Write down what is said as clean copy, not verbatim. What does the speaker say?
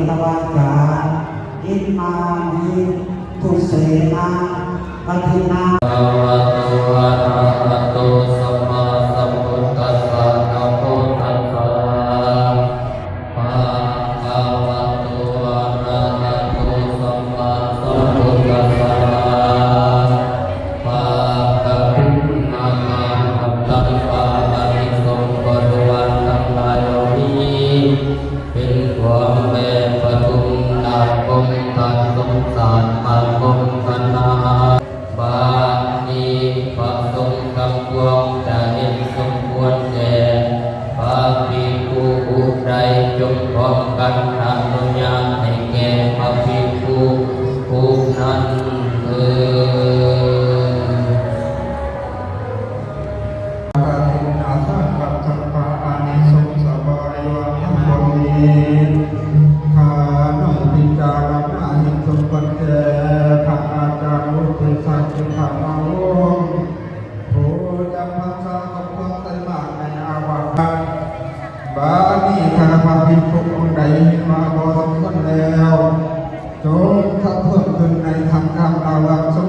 ตวาจาอิมานิทุเสนาปฏินาภะคะวะโตอะระหะโตสัมมาสัมพุทธัสสะนะโมตัสสะภะคะวะโตอะระหะโตสัมมาสัมพุทธัสสะภะคะนามาอัตตังปะอะนิสงส์บริวารทั้งหลายเหล่านี้เป็นความแม่ปฐุมนาคมทันสงสารมาคมคณาบาลีพระสงฆ์ทั้งปวงจะเห็นสมควรแก่พระภิกขุผู้ใดจงพร้อมกันอนุญาตให้แก่พระภิกขุผู้นั้นบาลีข้าพระภิกษุองค์ใดมาบวชสมควรแล้วจงทักเพิ่มขึ้นในธรรมคำอาวังสม